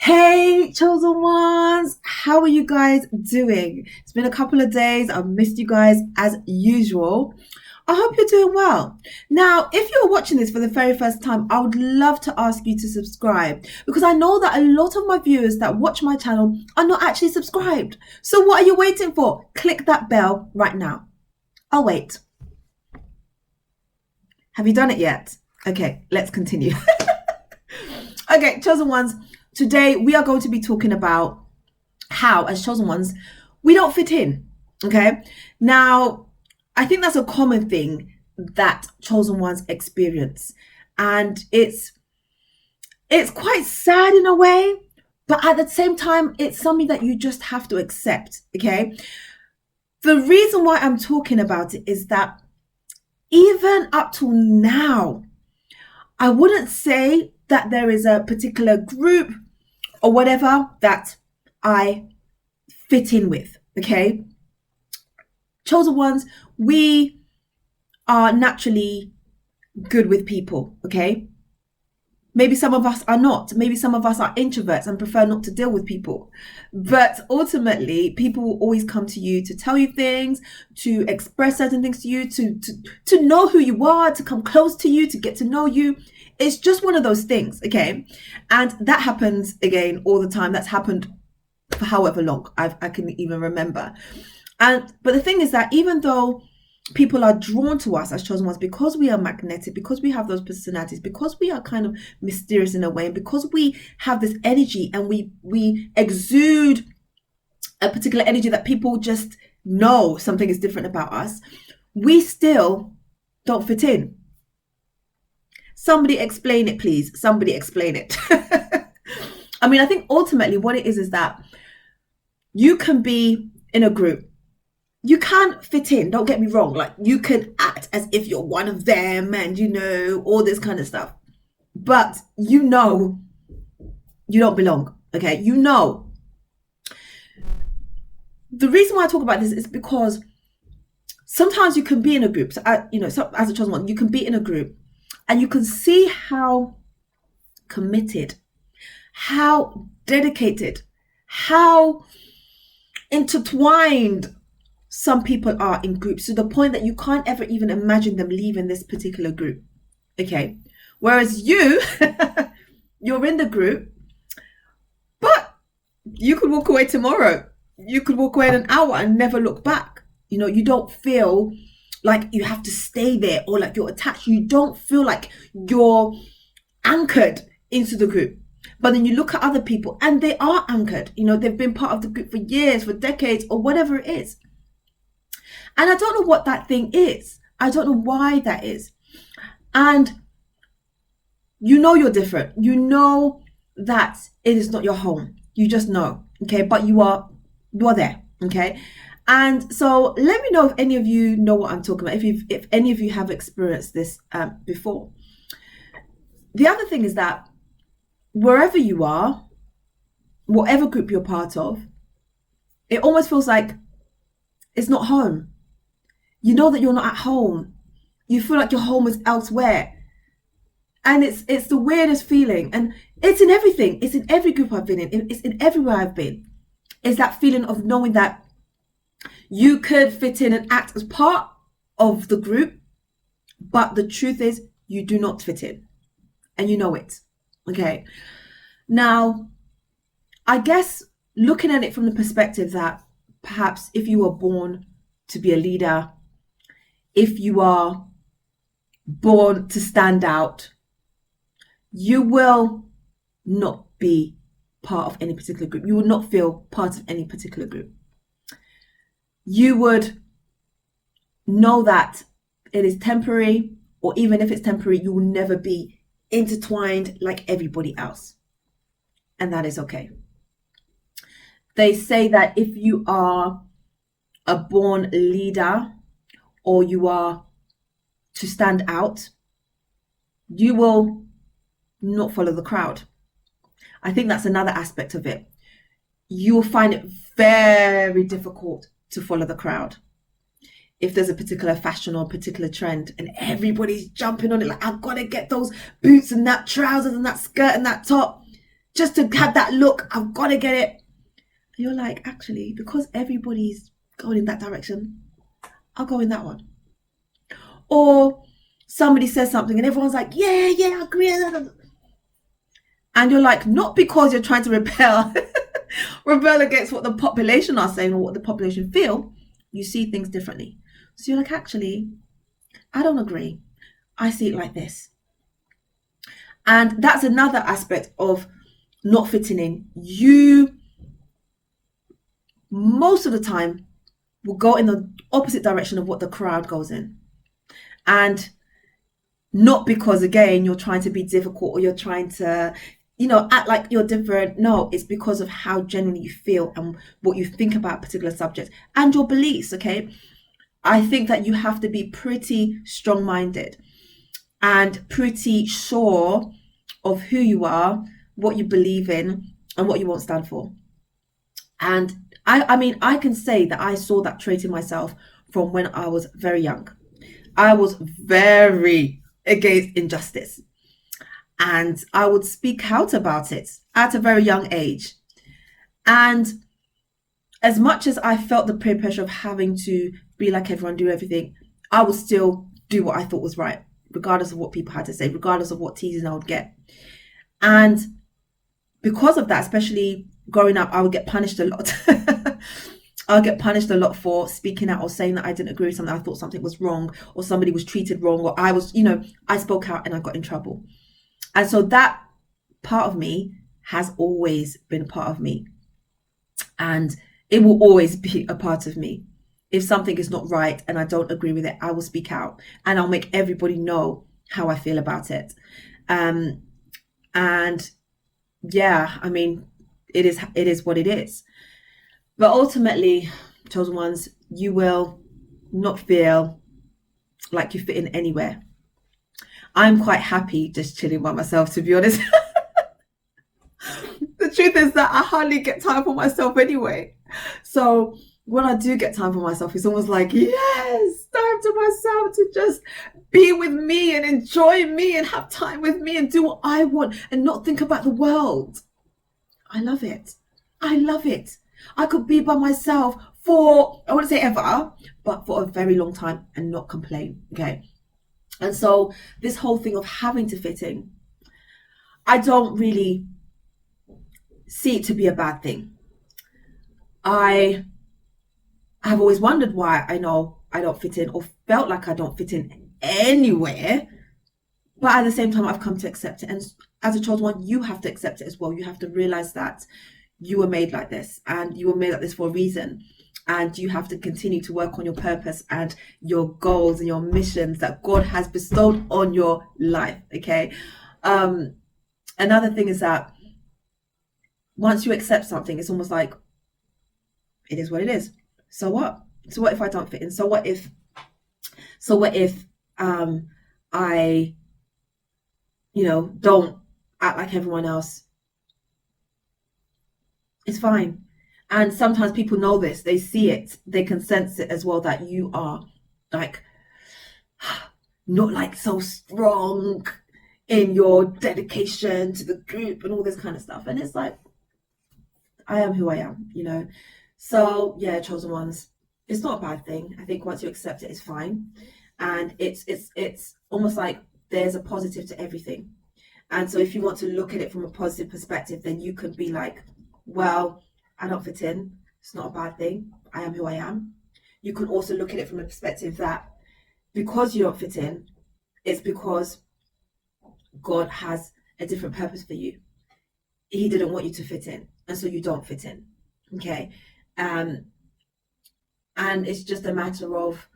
Hey, chosen ones, how are you guys doing? It's been a couple of days. I've missed you guys as usual. I hope you're doing well. Now, if you're watching this for the very first time, I would love to ask you to subscribe because I know that a lot of my viewers that watch my channel are not actually subscribed. So, what are you waiting for? Click that bell right now. I'll wait. Have you done it yet? Okay, let's continue. Okay, chosen ones. Today, we are going to be talking about how, as chosen ones, we don't fit in. Okay. Now, I think that's a common thing that chosen ones experience. And it's quite sad in a way, but at the same time, it's something that you just have to accept. Okay. The reason why I'm talking about it is that even up to now, I wouldn't say that there is a particular group or whatever that I fit in with. Okay. Chosen ones, we are naturally good with people. Okay. Maybe some of us are not. Maybe some of us are introverts and prefer not to deal with people. But ultimately, people will always come to you to tell you things, to express certain things to you, to know who you are, to come close to you, to get to know you. It's just one of those things, okay? And that happens, again, all the time. That's happened for however long I can even remember. But the thing is that even though people are drawn to us as chosen ones because we are magnetic, because we have those personalities, because we are kind of mysterious in a way, and because we have this energy and we exude a particular energy that people just know something is different about us, we still don't fit in. Somebody explain it, please. Somebody explain it. I mean, I think ultimately what it is that you can be in a group. You can fit in, don't get me wrong. Like, you can act as if you're one of them and, all this kind of stuff. But you don't belong, okay? The reason why I talk about this is because sometimes you can be in a group. So, as a chosen one, you can be in a group and you can see how committed, how dedicated, how intertwined some people are in groups to the point that you can't ever even imagine them leaving this particular group. Okay. Whereas you're in the group, but you could walk away tomorrow. You could walk away in an hour and never look back. You don't feel like you have to stay there or like you're attached. You don't feel like you're anchored into the group. But then you look at other people and they are anchored. They've been part of the group for years, for decades, or whatever it is. And I don't know what that thing is. I don't know why that is. And you're different. You know that it is not your home. You just know. Okay. But you're there. Okay. And so let me know if any of you know what I'm talking about. If any of you have experienced this before. The other thing is that wherever you are, whatever group you're part of, it almost feels like it's not home. You know that you're not at home. You feel like your home is elsewhere. And it's the weirdest feeling. And it's in everything. It's in every group I've been in. It's in everywhere I've been. It's that feeling of knowing that you could fit in and act as part of the group. But the truth is, you do not fit in. And you know it. Okay. Now, I guess looking at it from the perspective that perhaps if you were born to be a leader, if you are born to stand out, you will not be part of any particular group. You will not feel part of any particular group. You would know that it is temporary, or even if it's temporary, you will never be intertwined like everybody else. And that is okay. They say that if you are a born leader or you are to stand out, you will not follow the crowd. I think that's another aspect of it. You will find it very difficult to follow the crowd. If there's a particular fashion or a particular trend and everybody's jumping on it, like, I've got to get those boots and that trousers and that skirt and that top. just to have that look. I've got to get it. And you're like, actually, because everybody's going in that direction, I'll go in that one. Or somebody says something and everyone's like, yeah, I agree. And you're like, not because you're trying to rebel against what the population are saying or what the population feel. You see things differently. So you're like, actually, I don't agree. I see it like this. And that's another aspect of not fitting in. You, most of the time, will go in the opposite direction of what the crowd goes in. And not because, again, you're trying to be difficult or you're trying to, act like you're different. No, it's because of how genuinely you feel and what you think about a particular subject and your beliefs, okay? I think that you have to be pretty strong-minded and pretty sure of who you are, what you believe in, and what you won't stand for. And I can say that I saw that trait in myself from when I was very young. I was very against injustice. And I would speak out about it at a very young age. And as much as I felt the peer pressure of having to be like everyone, do everything, I would still do what I thought was right, regardless of what people had to say, regardless of what teasing I would get. And because of that, especially growing up, I would get punished a lot. I would get punished a lot for speaking out or saying that I didn't agree with something, I thought something was wrong, or somebody was treated wrong, or I spoke out and I got in trouble. And so that part of me has always been a part of me. And it will always be a part of me. If something is not right and I don't agree with it, I will speak out and I'll make everybody know how I feel about it. And yeah, I mean, it is what it is. But ultimately, chosen ones, you will not feel like you fit in anywhere. I'm quite happy just chilling by myself, to be honest. The truth is that I hardly get time for myself anyway. So when I do get time for myself, it's almost like, yes, time to myself to just be with me and enjoy me and have time with me and do what I want and not think about the world. I love it. I love it. I could be by myself for, I wouldn't say ever, but for a very long time and not complain, okay? And so this whole thing of having to fit in, I don't really see it to be a bad thing. I have always wondered why I know I don't fit in or felt like I don't fit in anywhere. But at the same time, I've come to accept it. And as a chosen one, you have to accept it as well. You have to realize that you were made like this and you were made like this for a reason. And you have to continue to work on your purpose and your goals and your missions that God has bestowed on your life, okay? Another thing is that once you accept something, it's almost like, it is what it is. So what? So what if I don't fit in? So what if I, don't act like everyone else? It's fine. And sometimes people know this, they see it, they can sense it as well, that you are like not like so strong in your dedication to the group and all this kind of stuff. And it's like, I am who I am, So yeah, chosen ones, it's not a bad thing. I think once you accept it, it's fine. And it's almost like there's a positive to everything. And so if you want to look at it from a positive perspective, then you can be like, well, I don't fit in. It's not a bad thing. I am who I am. You can also look at it from a perspective that because you don't fit in, it's because God has a different purpose for you. He didn't want you to fit in, and so you don't fit in. Okay. And it's just a matter of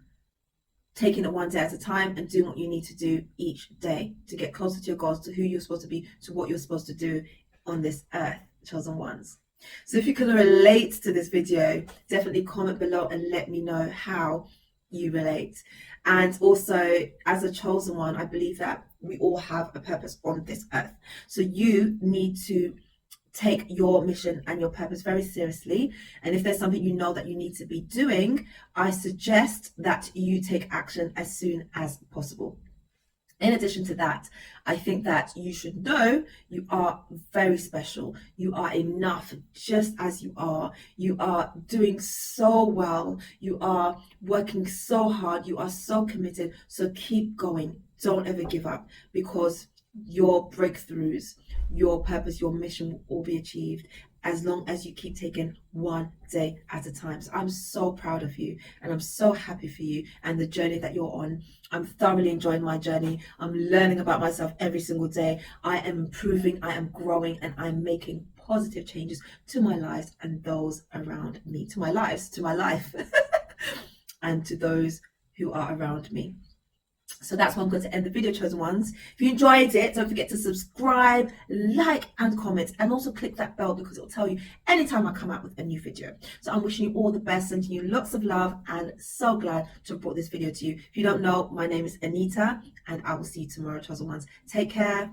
taking it one day at a time and doing what you need to do each day to get closer to your goals, to who you're supposed to be, to what you're supposed to do on this earth, chosen ones. So if you can relate to this video, definitely comment below and let me know how you relate. And also, as a chosen one, I believe that we all have a purpose on this earth. So you need to take your mission and your purpose very seriously. And if there's something you know that you need to be doing, I suggest that you take action as soon as possible. In addition to that, I think that you should know you are very special. You are enough just as you are. You are doing so well. You are working so hard. You are so committed. So keep going. Don't ever give up, because your breakthroughs, your purpose, your mission will all be achieved as long as you keep taking one day at a time. So I'm so proud of you, and I'm so happy for you and the journey that you're on. I'm thoroughly enjoying my journey. I'm learning about myself every single day. I am improving, I am growing, and I'm making positive changes to my lives and those around me, to my lives, to my life, and to those who are around me. So that's where I'm going to end the video, chosen ones. If you enjoyed it, don't forget to subscribe, like, and comment, and also click that bell, because it'll tell you anytime I come out with a new video. So I'm wishing you all the best, sending you lots of love, and so glad to have brought this video to you. If you don't know, my name is Anita, and I will see you tomorrow, chosen ones. Take care.